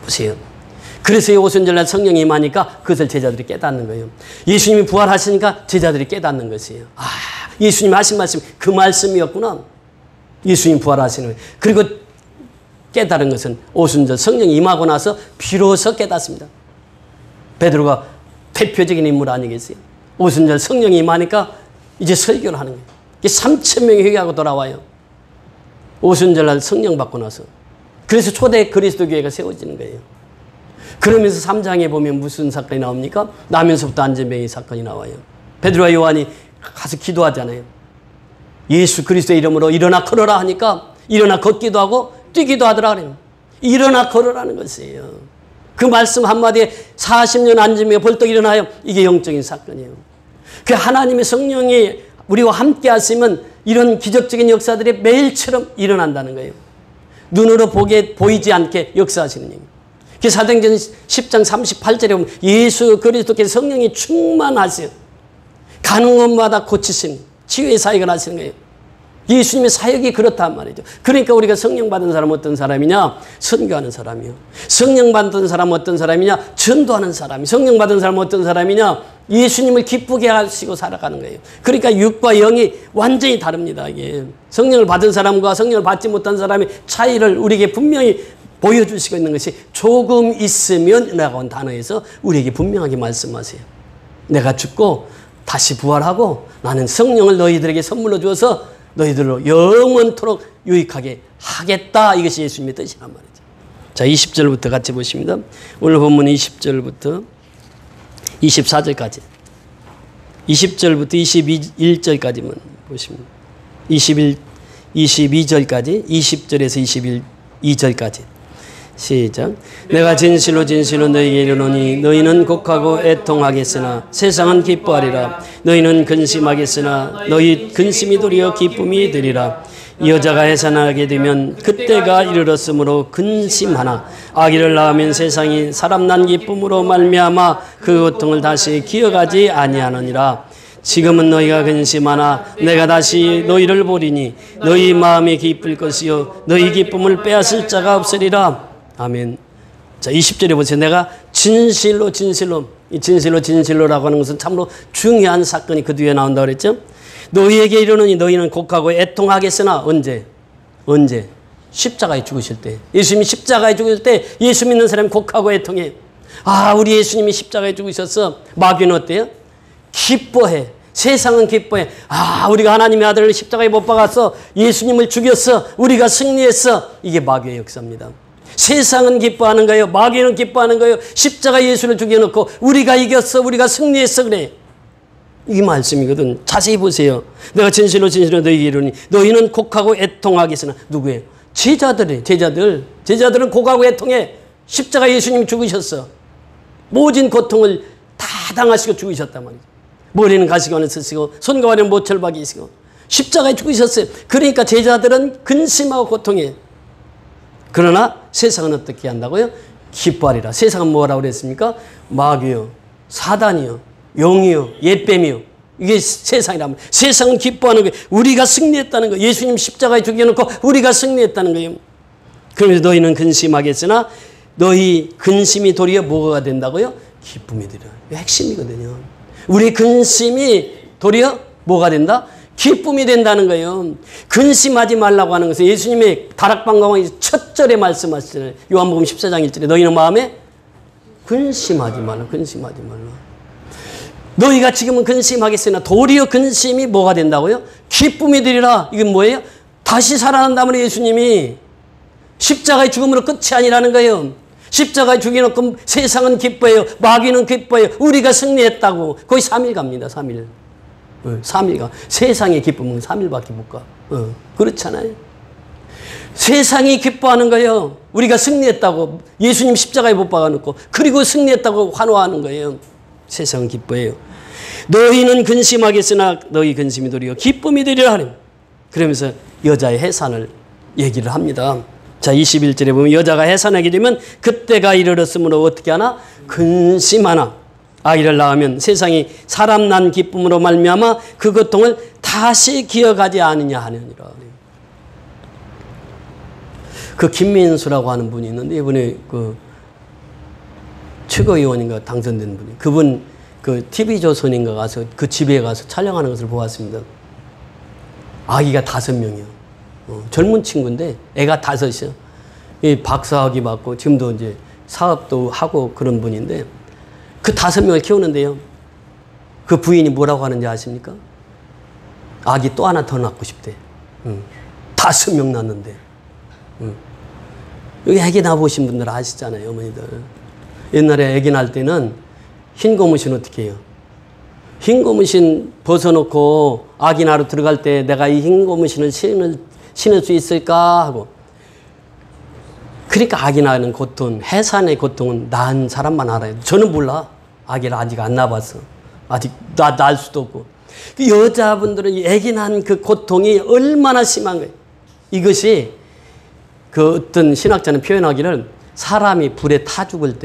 S1: 보세요. 그래서 이 오순절날 성령이 임하니까 그것을 제자들이 깨닫는 거예요. 예수님이 부활하시니까 제자들이 깨닫는 것이에요. 아, 예수님이 하신 말씀이 그 말씀이었구나. 예수님 부활하시는 거예요. 그리고 깨달은 것은 오순절 성령이 임하고 나서 비로소 깨닫습니다. 베드로가 대표적인 인물 아니겠어요? 오순절 성령이 임하니까 이제 설교를 하는 거예요. 3,000명이 회개하고 돌아와요. 오순절날 성령 받고 나서. 그래서 초대 그리스도 교회가 세워지는 거예요. 그러면서 3장에 보면 무슨 사건이 나옵니까? 나면서부터 안전병의 사건이 나와요. 베드로와 요한이 가서 기도하잖아요. 예수 그리스도의 이름으로 일어나 걸어라 하니까 일어나 걷기도 하고 뛰기도 하더라 그래요. 일어나 걸어라는 것이에요. 그 말씀 한마디에 40년 안전병이 벌떡 일어나요. 이게 영적인 사건이에요. 그 하나님의 성령이 우리와 함께 하시면 이런 기적적인 역사들이 매일처럼 일어난다는 거예요. 눈으로 보이지 않게 역사하시는 얘기예요. 그 사도행전 10장 38절에 보면 예수 그리스도께서 성령이 충만하세요. 가는 곳마다 고치신 치유의 사역을 하시는 거예요. 예수님의 사역이 그렇단 말이죠. 그러니까 우리가 성령 받은 사람 어떤 사람이냐? 선교하는 사람이요. 성령 받은 사람 어떤 사람이냐? 전도하는 사람이. 성령 받은 사람 어떤 사람이냐? 예수님을 기쁘게 하시고 살아가는 거예요. 그러니까 육과 영이 완전히 다릅니다. 이게 성령을 받은 사람과 성령을 받지 못한 사람의 차이를 우리에게 분명히 보여주시고 있는 것이 조금 있으면 라고 하는 단어에서 우리에게 분명하게 말씀하세요. 내가 죽고 다시 부활하고 나는 성령을 너희들에게 선물로 주어서 너희들로 영원토록 유익하게 하겠다. 이것이 예수님의 뜻이란 말이죠. 자, 20절부터 같이 보십니다. 오늘 본문 20절부터 24절까지 20절부터 21절까지만 보십니다. 22절까지 20절에서 22절까지 시작. 내가 진실로 진실로 너희에게 이르노니 너희는 곡하고 애통하겠으나 세상은 기뻐하리라. 너희는 근심하겠으나 너희 근심이 도리어 기쁨이 되리라. 이 여자가 해산하게 되면 그때가 이르렀으므로 근심하나 아기를 낳으면 세상이 사람 난 기쁨으로 말미암아 그 고통을 다시 기억하지 아니하느니라. 지금은 너희가 근심하나 내가 다시 너희를 보리니 너희 마음이 기쁠 것이요 너희 기쁨을 빼앗을 자가 없으리라. 아멘. 자, 20절에 보세요. 내가 진실로 진실로, 이 진실로 진실로라고 하는 것은 참으로 중요한 사건이 그 뒤에 나온다고 그랬죠. 너희에게 이르노니 너희는 곡하고 애통하겠으나 언제? 십자가에 죽으실 때. 예수님이 십자가에 죽으실 때 예수 믿는 사람이 곡하고 애통해. 아, 우리 예수님이 십자가에 죽으셨어. 마귀는 어때요? 기뻐해. 세상은 기뻐해. 아, 우리가 하나님의 아들을 십자가에 못 박았어. 예수님을 죽였어. 우리가 승리했어. 이게 마귀의 역사입니다. 세상은 기뻐하는 거예요. 마귀는 기뻐하는 거예요. 십자가 예수를 죽여놓고 우리가 이겼어. 우리가 승리했어. 그래. 이 말씀이거든. 자세히 보세요. 내가 진실로 진실로 너희에게 이르니 너희는 곡하고 애통하겠으나 누구예요? 제자들은 곡하고 애통해. 십자가 예수님이 죽으셨어. 모진 고통을 다 당하시고 죽으셨단 말이죠. 머리는 가시관을 쓰시고 손과 발에는 모철박이 있으시고 십자가에 죽으셨어요. 그러니까 제자들은 근심하고 고통해. 그러나 세상은 어떻게 한다고요? 기뻐하리라. 세상은 뭐라고 그랬습니까? 마귀요, 사단이요, 용이요, 옛뱀이요. 이게 세상이란 말이에요. 세상은 기뻐하는 거예요. 우리가 승리했다는 거예요. 예수님 십자가에 죽여놓고 우리가 승리했다는 거예요. 그러면서 너희는 근심하겠으나 너희 근심이 도리어 뭐가 된다고요? 기쁨이 되리라. 핵심이거든요. 우리 근심이 도리어 뭐가 된다? 기쁨이 된다는 거예요. 근심하지 말라고 하는 것은 예수님의 다락방광의 첫 절에 말씀하시잖아요. 요한복음 14장 1절에 너희는 마음에 근심하지 말라. 근심하지 말라. 너희가 지금은 근심하겠으나 도리어 근심이 뭐가 된다고요? 기쁨이 되리라. 이건 뭐예요? 다시 살아난다면 예수님이 십자가의 죽음으로 끝이 아니라는 거예요. 십자가에 죽여놓고 세상은 기뻐해요. 마귀는 기뻐해요. 우리가 승리했다고. 거의 3일 갑니다. 3일. 3일 가. 세상의 기쁨은 3일밖에 못 가. 그렇잖아요. 세상이 기뻐하는 거예요. 우리가 승리했다고. 예수님 십자가에 못 박아놓고 그리고 승리했다고 환호하는 거예요. 세상은 기뻐해요. 너희는 근심하겠으나 너희 근심이 도리어 기쁨이 되리라 하니. 그러면서 여자의 해산을 얘기를 합니다. 자, 21절에 보면 여자가 해산하게 되면 그때가 이르렀으므로 어떻게 하나? 근심하나 아이를 낳으면 세상이 사람 난 기쁨으로 말미암아 그 고통을 다시 기억하지 않으냐 하느니라. 그 김민수라고 하는 분이 있는데 이번에 그 최고위원인가 당선된 분이 그분 그 TV조선인가 가서 그 집에 가서 촬영하는 것을 보았습니다. 아기가 5명이요. 젊은 친구인데 애가 5이요. 이 박사학위 받고 지금도 이제 사업도 하고 그런 분인데 그 5명을 키우는데요. 그 부인이 뭐라고 하는지 아십니까? 아기 또 하나 더 낳고 싶대. 5명 낳는데. 여기 아기 낳아보신 분들 아시잖아요, 어머니들. 옛날에 아기 낳을 때는 흰 고무신 어떻게 해요? 흰 고무신 벗어놓고 아기 낳으러 들어갈 때 내가 이 흰 고무신을 신을 수 있을까 하고. 그러니까 아기 낳는 고통, 해산의 고통은 낳은 사람만 알아요. 저는 몰라. 아기를 아직 안 낳아봤어. 아직 낳을 수도 없고. 그 여자분들은 아기 낳은 그 고통이 얼마나 심한 거예요. 이것이 그 어떤 신학자는 표현하기를 사람이 불에 타 죽을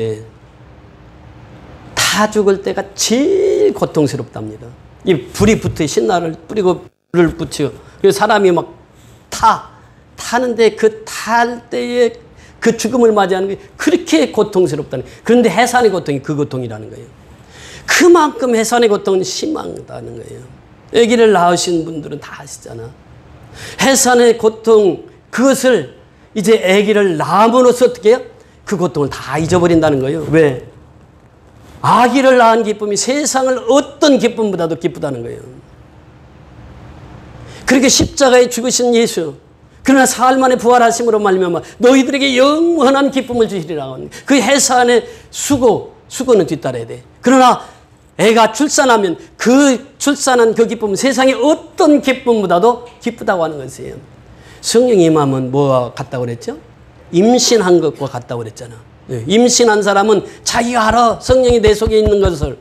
S1: 때가 제일 고통스럽답니다. 이 불이 붙어 신나를 뿌리고 불을 붙여. 그래서 사람이 막 타는데 그 탈 때에 그 죽음을 맞이하는 게 그렇게 고통스럽다는 거예요. 그런데 해산의 고통이 그 고통이라는 거예요. 그만큼 해산의 고통은 심하다는 거예요. 아기를 낳으신 분들은 다 아시잖아. 해산의 고통, 그것을 이제 아기를 낳음으로써 어떻게 해요? 그 고통을 다 잊어버린다는 거예요. 왜? 아기를 낳은 기쁨이 세상을 어떤 기쁨보다도 기쁘다는 거예요. 그렇게 십자가에 죽으신 예수, 그러나 사흘 만에 부활하심으로 말미암아 너희들에게 영원한 기쁨을 주시리라. 그 해산의 수고는 뒤따라야 돼. 그러나 애가 출산하면 그 출산한 그 기쁨은 세상의 어떤 기쁨보다도 기쁘다고 하는 것이에요. 성령이 임하면 뭐가 같다고 그랬죠? 임신한 것과 같다고 그랬잖아. 임신한 사람은 자기가 알아. 성령이 내 속에 있는 것을.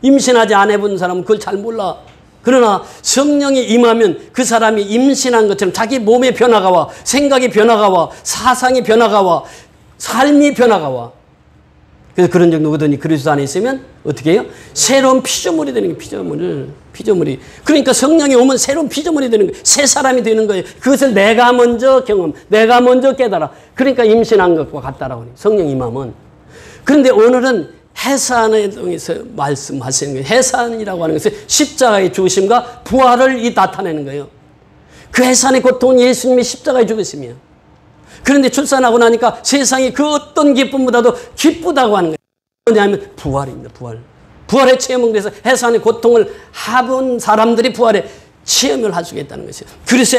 S1: 임신하지 안 해본 사람은 그걸 잘 몰라. 그러나 성령이 임하면 그 사람이 임신한 것처럼 자기 몸의 변화가 와, 생각의 변화가 와, 사상의 변화가 와, 삶의 변화가 와. 그래서 그런 정도거든요. 그리스도 안에 있으면 어떻게 해요? 새로운 피조물이 되는 거예요. 피조물이. 그러니까 성령이 오면 새로운 피조물이 되는 거예요. 새 사람이 되는 거예요. 그것을 내가 먼저 경험, 내가 먼저 깨달아. 그러니까 임신한 것과 같다라고 해요. 성령이 임하면. 그런데 오늘은 해산에 대해서 말씀하시는 거예요. 해산이라고 하는 것은 십자가의 죽으심과 부활을 나타내는 거예요. 그 해산의 고통은 예수님의 십자가의 죽으심이에요. 그런데 출산하고 나니까 세상이 그 어떤 기쁨보다도 기쁘다고 하는 거예요. 뭐냐면 부활입니다. 부활의 체험은 그래서 해산의 고통을 해본 사람들이 부활의 체험을 할 수가 있다는 것이에요. 그래서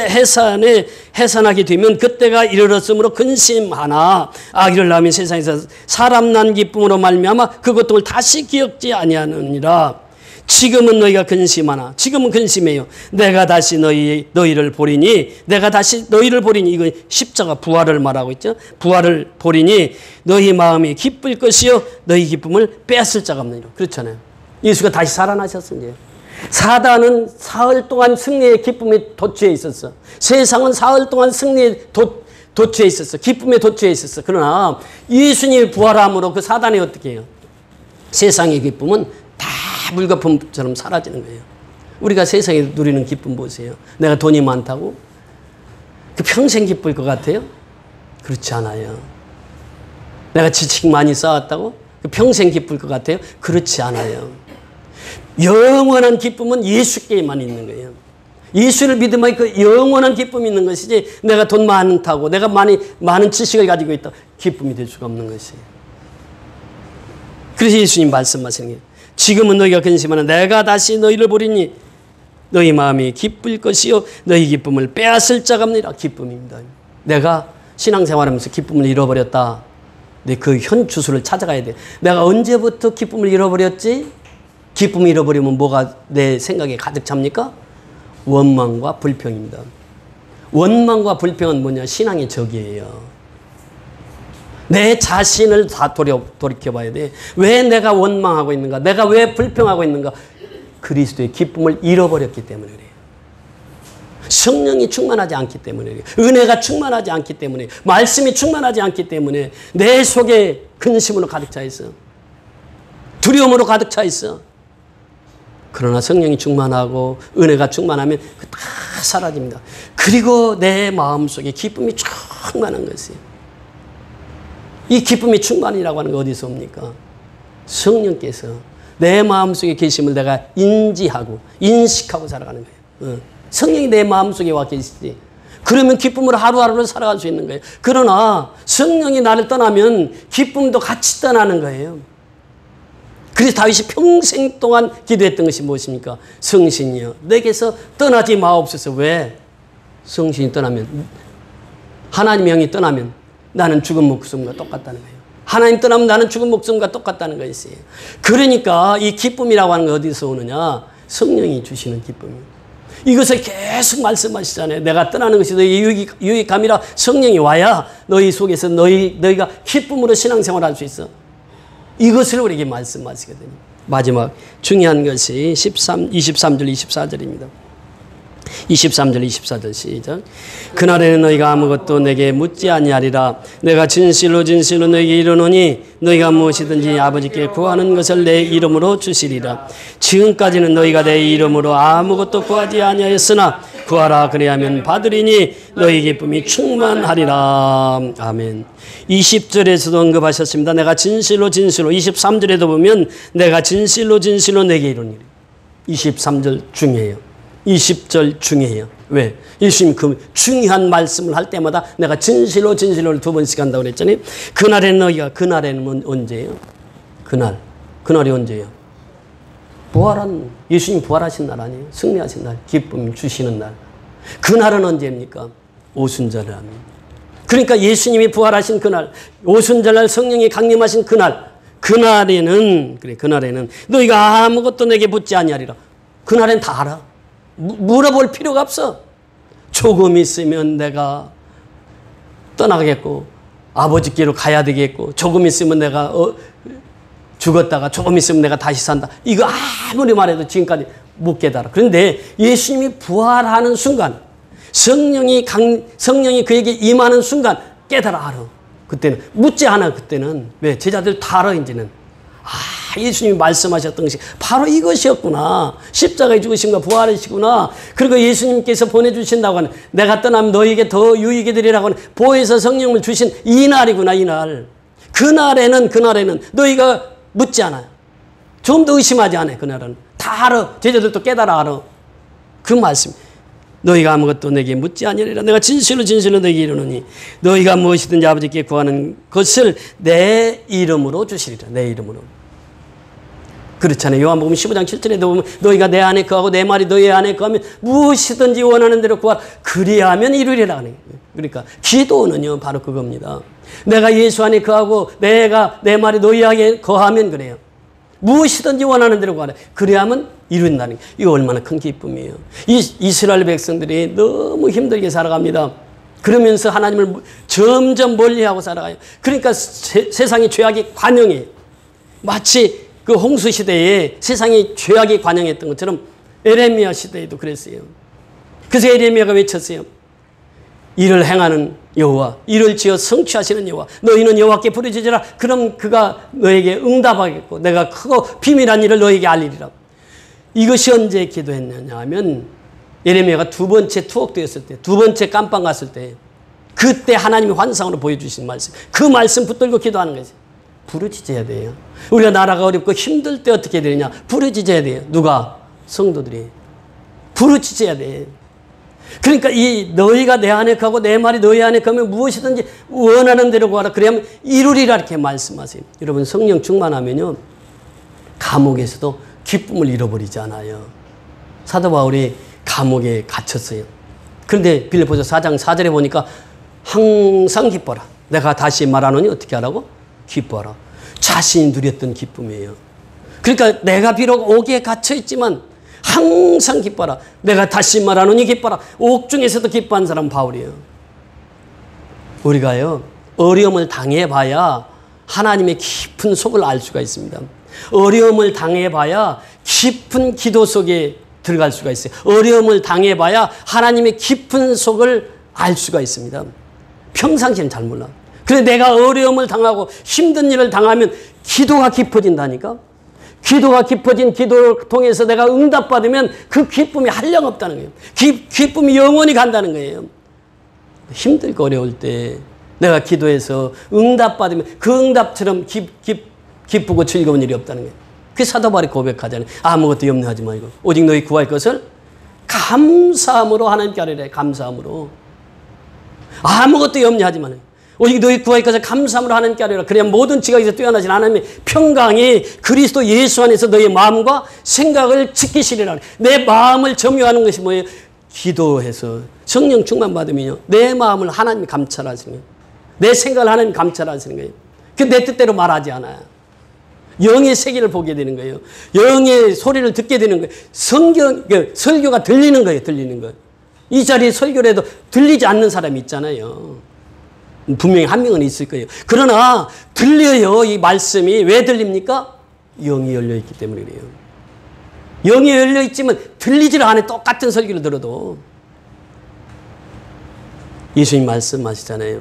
S1: 해산하게 되면 그때가 이르렀으므로 근심하나 아기를 낳으면 세상에서 사람 난 기쁨으로 말미암아 그 고통을 다시 기억지 아니하느니라. 지금은 너희가 근심하나, 지금은 근심해요. 내가 다시 너희를 보리니, 이거 십자가 부활을 말하고 있죠. 부활을 보리니 너희 마음이 기쁠 것이요 너희 기쁨을 빼앗을 자가 없느니라. 그렇잖아요. 예수가 다시 살아나셨습니다. 사단은 사흘 동안 승리의 기쁨에 도취해 있었어. 세상은 사흘 동안 승리에 도취해 있었어. 기쁨에 도취해 있었어. 그러나 예수님이 부활함으로 그 사단이 어떻게 해요? 세상의 기쁨은 다 물거품처럼 사라지는 거예요. 우리가 세상에 누리는 기쁨 보세요. 내가 돈이 많다고 그 평생 기쁠 것 같아요? 그렇지 않아요. 내가 지식 많이 쌓았다고 그 평생 기쁠 것 같아요? 그렇지 않아요. 영원한 기쁨은 예수께만 있는 거예요. 예수를 믿으면 그 영원한 기쁨이 있는 것이지 내가 돈 많다고 내가 많은 지식을 가지고 있다 기쁨이 될 수가 없는 것이에요. 그래서 예수님 말씀하시는 게 지금은 너희가 근심하나 내가 다시 너희를 보리니 너희 마음이 기쁠 것이요 너희 기쁨을 빼앗을 자가 없느니라. 기쁨입니다. 내가 신앙생활하면서 기쁨을 잃어버렸다. 근데 그 현 주소를 찾아가야 돼. 내가 언제부터 기쁨을 잃어버렸지? 기쁨을 잃어버리면 뭐가 내 생각에 가득 찹니까? 원망과 불평입니다. 원망과 불평은 뭐냐? 신앙의 적이에요. 내 자신을 다 돌이켜봐야 돼. 왜 내가 원망하고 있는가? 내가 왜 불평하고 있는가? 그리스도의 기쁨을 잃어버렸기 때문에 그래요. 성령이 충만하지 않기 때문에 그래요. 은혜가 충만하지 않기 때문에 말씀이 충만하지 않기 때문에 내 속에 근심으로 가득 차 있어. 두려움으로 가득 차 있어. 그러나 성령이 충만하고 은혜가 충만하면 다 사라집니다. 그리고 내 마음속에 기쁨이 충만한 것이에요. 이 기쁨이 충만이라고 하는 게 어디서 옵니까? 성령께서 내 마음속에 계심을 내가 인지하고 인식하고 살아가는 거예요. 성령이 내 마음속에 와 계시지. 그러면 기쁨으로 하루하루를 살아갈 수 있는 거예요. 그러나 성령이 나를 떠나면 기쁨도 같이 떠나는 거예요. 그래서 다윗이 평생 동안 기도했던 것이 무엇입니까? 성신이여 내게서 떠나지 마옵소서. 왜? 성신이 떠나면 하나님의 영이 떠나면 나는 죽은 목숨과 똑같다는 거예요. 하나님 떠나면 나는 죽은 목숨과 똑같다는 것이에요. 그러니까 이 기쁨이라고 하는 게 어디서 오느냐? 성령이 주시는 기쁨이에요. 이것을 계속 말씀하시잖아요. 내가 떠나는 것이 너희 유익함이라. 성령이 와야 너희 속에서 너희가 기쁨으로 신앙생활을 할 수 있어. 이것을 우리에게 말씀하시거든요. 마지막 중요한 것이 23절 24절입니다. 23절 24절 시작. 그날에는 너희가 아무것도 내게 묻지 아니하리라. 내가 진실로 진실로 너희에게 이르노니 너희가 무엇이든지 아버지께 구하는 것을 내 이름으로 주시리라. 지금까지는 너희가 내 이름으로 아무것도 구하지 아니하였으나 구하라 그리하면 받으리니 너희 기쁨이 충만하리라. 아멘. 20절에서도 언급하셨습니다. 내가 진실로 진실로. 23절에도 보면 내가 진실로 진실로 내게 이르노니. 23절 중요해요. 20절 중요해요. 왜? 예수님 그 중요한 말씀을 할 때마다 내가 진실로 진실로 두 번씩 한다고 그랬잖아요. 그날에는 너희가, 그날에는 언제예요? 그날이 언제예요? 부활한, 예수님 부활하신 날 아니에요? 승리하신 날, 기쁨 주시는 날. 그날은 언제입니까? 오순절을 합니다. 그러니까 예수님이 부활하신 그날, 오순절날 성령이 강림하신 그날에는 너희가 아무것도 내게 묻지 아니하리라. 그날엔 다 알아. 물어볼 필요가 없어. 조금 있으면 내가 떠나겠고 아버지께로 가야 되겠고 조금 있으면 내가 죽었다가 조금 있으면 내가 다시 산다. 이거 아무리 말해도 지금까지 못 깨달아. 그런데 예수님이 부활하는 순간 성령이 그에게 임하는 순간 깨달아 알아. 그때는 묻지 않아. 그때는 왜? 제자들 다 알아. 이제는 예수님이 말씀하셨던 것이 바로 이것이었구나. 십자가에 죽으심과 부활이시구나. 그리고 예수님께서 보내주신다고 하는, 내가 떠나면 너희에게 더 유익이 되리라고 하는 보혜사 성령을 주신 이 날이구나. 이 날. 그날에는 너희가 묻지 않아요. 좀 더 의심하지 않아요. 그날은 다 알아. 제자들도 깨달아 알아. 그 말씀. 너희가 아무것도 내게 묻지 아니하리라. 내가 진실로 진실로 너희에게 이르노니 너희가 무엇이든지 아버지께 구하는 것을 내 이름으로 주시리라. 내 이름으로. 그렇잖아요. 요한복음 15장 7절에도 보면 너희가 내 안에 거하고 내 말이 너희 안에 거하면 무엇이든지 원하는 대로 구하라. 그리하면 이루리라. 그러니까 기도는요 바로 그겁니다. 내가 예수 안에 거하고 내가 내 말이 너희 안에 거하면 그래요. 무엇이든지 원하는 대로 구하라. 그리하면 이룬다는 게 이거 얼마나 큰 기쁨이에요. 이스라엘 백성들이 너무 힘들게 살아갑니다. 그러면서 하나님을 점점 멀리하고 살아가요. 그러니까 세상의 죄악이 관영해요. 마치 그 홍수 시대에 세상이 죄악이 관영했던 것처럼 에레미야 시대에도 그랬어요. 그래서 에레미야가 외쳤어요. 이를 행하는 여호와, 이를 지어 성취하시는 여호와, 너희는 여호와께 부르짖으라. 그럼 그가 너에게 응답하겠고 내가 크고 비밀한 일을 너에게 알리리라. 이것이 언제 기도했느냐 하면 예레미야가 두 번째 투옥되었을 때, 두 번째 깜빵 갔을 때, 그때 하나님이 환상으로 보여주신 말씀, 그 말씀 붙들고 기도하는 거지. 부르짖어야 돼요. 우리가 나라가 어렵고 힘들 때 어떻게 되느냐? 부르짖어야 돼요. 누가? 성도들이. 부르짖어야 돼. 그러니까 이 너희가 내 안에 가고 내 말이 너희 안에 가면 무엇이든지 원하는 대로 구하라. 그래야만 이루리라 이렇게 말씀하세요. 여러분 성령 충만하면요 감옥에서도 기쁨을 잃어버리지 않아요. 사도 바울이 감옥에 갇혔어요. 그런데 빌립보서 4장 4절에 보니까 항상 기뻐라. 내가 다시 말하노니 어떻게 하라고? 기뻐라. 자신이 누렸던 기쁨이에요. 그러니까 내가 비록 옥에 갇혀있지만 항상 기뻐라. 내가 다시 말하노니 기뻐라. 옥 중에서도 기뻐한 사람은 바울이에요. 우리가요 어려움을 당해봐야 하나님의 깊은 속을 알 수가 있습니다. 어려움을 당해봐야 깊은 기도 속에 들어갈 수가 있어요. 어려움을 당해봐야 하나님의 깊은 속을 알 수가 있습니다. 평상시엔 잘 몰라. 그래서 내가 어려움을 당하고 힘든 일을 당하면 기도가 깊어진다니까. 기도가 깊어진 기도를 통해서 내가 응답받으면 그 기쁨이 한량없다는 거예요. 기쁨이 영원히 간다는 거예요. 힘들고 어려울 때 내가 기도해서 응답받으면 그 응답처럼 기쁘고 즐거운 일이 없다는 거예요. 그 사도 바울이 고백하잖아요. 아무것도 염려하지 말고 오직 너희 구할 것을 감사함으로 하나님께 아뢰라. 감사함으로. 아무것도 염려하지 말아요. 오직 너희 구할 것을 감사함으로 하나님께 아뢰라. 그래야 모든 지각에서 뛰어나신 하나님의 평강이 그리스도 예수 안에서 너희 마음과 생각을 지키시리라. 내 마음을 점유하는 것이 뭐예요? 기도해서 성령 충만 받으면요 내 마음을 하나님이 감찰하시는 거예요. 내 생각을 하나님이 감찰하시는 거예요. 그 내 뜻대로 말하지 않아요. 영의 세계를 보게 되는 거예요. 영의 소리를 듣게 되는 거예요. 설교가 들리는 거예요. 들리는 거. 이 자리에 설교를 해도 들리지 않는 사람이 있잖아요. 분명히 한 명은 있을 거예요. 그러나 들려요. 이 말씀이 왜 들립니까? 영이 열려있기 때문에 그래요. 영이 열려 있지만 들리질 않아. 똑같은 설교를 들어도. 예수님 말씀하시잖아요.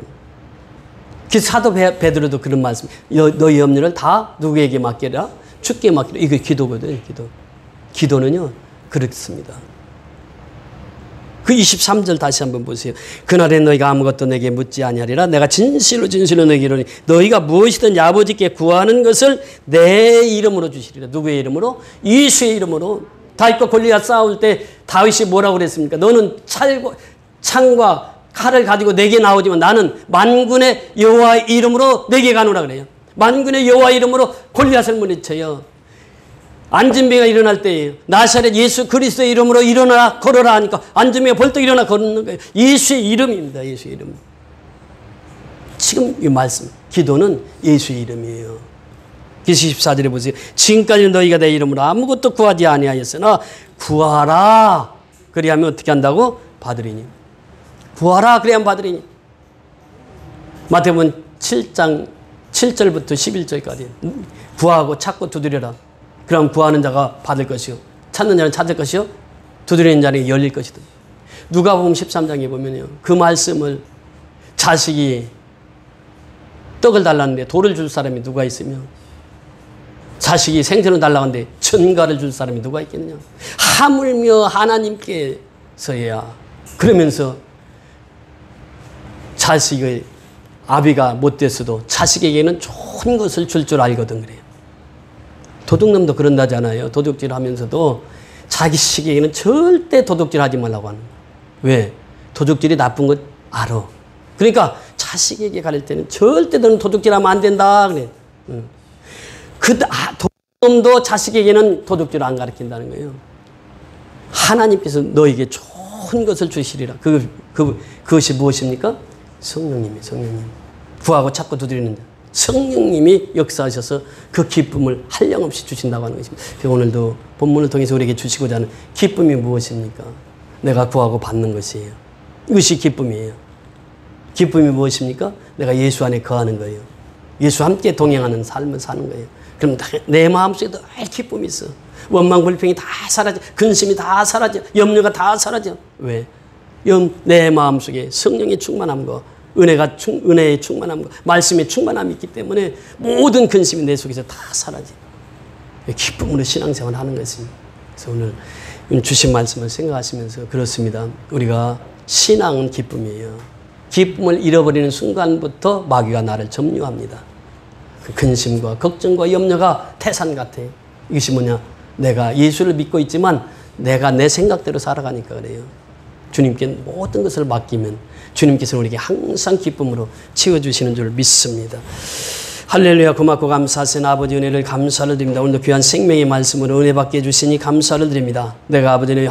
S1: 그 사도 베드로도 그런 말씀. 너희 염려를 다 누구에게 맡기라? 주께 맡기라. 이게 기도거든. 기도는요 그렇습니다. 그 23절 다시 한번 보세요. 그날에 너희가 아무것도 내게 묻지 아니하리라. 내가 진실로 너희에게 이르노니 너희가 무엇이든지 아버지께 구하는 것을 내 이름으로 주시리라. 누구의 이름으로? 예수의 이름으로. 다윗과 골리앗 싸울 때 다윗이 뭐라고 그랬습니까? 너는 창과 칼을 가지고 내게 나오지만 나는 만군의 여호와의 이름으로 내게 가노라 그래요. 만군의 여호와의 이름으로 골리앗을 물리쳐요. 안진뱅이가 일어날 때예요. 나사렛 예수 그리스도의 이름으로 일어나 걸어라 하니까 안진뱅이가 벌떡 일어나 걷는 거예요. 예수의 이름입니다. 예수의 이름. 지금 이 말씀 기도는 예수의 이름이에요. 그래서 14절에 보세요. 지금까지 너희가 내 이름으로 아무것도 구하지 아니하였으나 구하라. 그리하면 어떻게 한다고? 받으리니. 구하라 그래야 받으리니. 마태복음 7장 7절부터 11절까지 구하고 찾고 두드려라. 그럼 구하는 자가 받을 것이요 찾는 자는 찾을 것이요 두드리는 자는 열릴 것이다. 누가복음 13장에 보면요. 그 말씀을 자식이 떡을 달라는데 돌을 줄 사람이 누가 있으며 자식이 생선을 달라고 하는데 전갈을 줄 사람이 누가 있겠느냐. 하물며 하나님께서야. 그러면서 자식의 아비가 못됐어도 자식에게는 좋은 것을 줄 줄 알거든 그래요. 도둑놈도 그런다잖아요. 도둑질 하면서도 자기식에게는 절대 도둑질 하지 말라고 하는 거예요. 왜? 도둑질이 나쁜 걸 알아. 그러니까 자식에게 가릴 때는 절대 너는 도둑질하면 안 된다 그래. 도둑놈도 자식에게는 도둑질을 안 가르친다는 거예요. 하나님께서 너에게 좋은 것을 주시리라. 그것이 무엇입니까? 성령님이 성령님. 구하고 찾고 두드리는 자. 성령님이 역사하셔서 그 기쁨을 한량없이 주신다고 하는 것입니다. 오늘도 본문을 통해서 우리에게 주시고자 하는 기쁨이 무엇입니까? 내가 구하고 받는 것이에요. 이것이 기쁨이에요. 기쁨이 무엇입니까? 내가 예수 안에 거하는 거예요. 예수 함께 동행하는 삶을 사는 거예요. 그럼 내 마음속에 늘 기쁨이 있어. 원망 불평이 다 사라져. 근심이 다 사라져. 염려가 다 사라져. 왜? 내 마음속에 성령의 충만함과 은혜의 충만함과 말씀의 충만함이 있기 때문에 모든 근심이 내 속에서 다 사라져. 기쁨으로 신앙생활을 하는 것입니다. 그래서 오늘 주신 말씀을 생각하시면서 그렇습니다. 우리가 신앙은 기쁨이에요. 기쁨을 잃어버리는 순간부터 마귀가 나를 점유합니다. 그 근심과 걱정과 염려가 태산 같아요. 이것이 뭐냐? 내가 예수를 믿고 있지만 내가 내 생각대로 살아가니까 그래요. 주님께 모든 것을 맡기면 주님께서는 우리에게 항상 기쁨으로 채워주시는 줄 믿습니다. 할렐루야. 고맙고 감사하신 아버지 은혜를 감사를 드립니다. 오늘도 귀한 생명의 말씀으로 은혜 받게 해주시니 감사를 드립니다. 내가 아버지는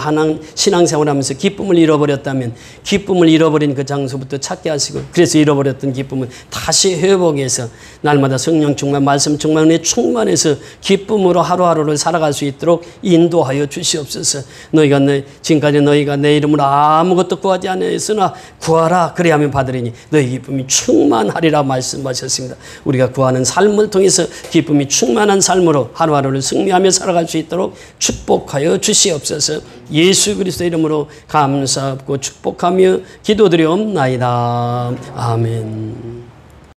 S1: 신앙생활하면서 기쁨을 잃어버렸다면 기쁨을 잃어버린 그 장소부터 찾게 하시고 그래서 잃어버렸던 기쁨을 다시 회복해서 날마다 성령 충만 말씀 충만 은혜 충만해서 기쁨으로 하루하루를 살아갈 수 있도록 인도하여 주시옵소서. 지금까지 너희가 내 이름으로 아무것도 구하지 않았으나 구하라 그래야 하면 받으리니 너희 기쁨이 충만하리라 말씀하셨습니다. 우리가 구하는 삶을 통해서 기쁨이 충만한 삶으로 하루하루를 승리하며 살아갈 수 있도록 축복하여 주시옵소서. 예수 그리스도 이름으로 감사하고 축복하며 기도드리옵나이다. 아멘.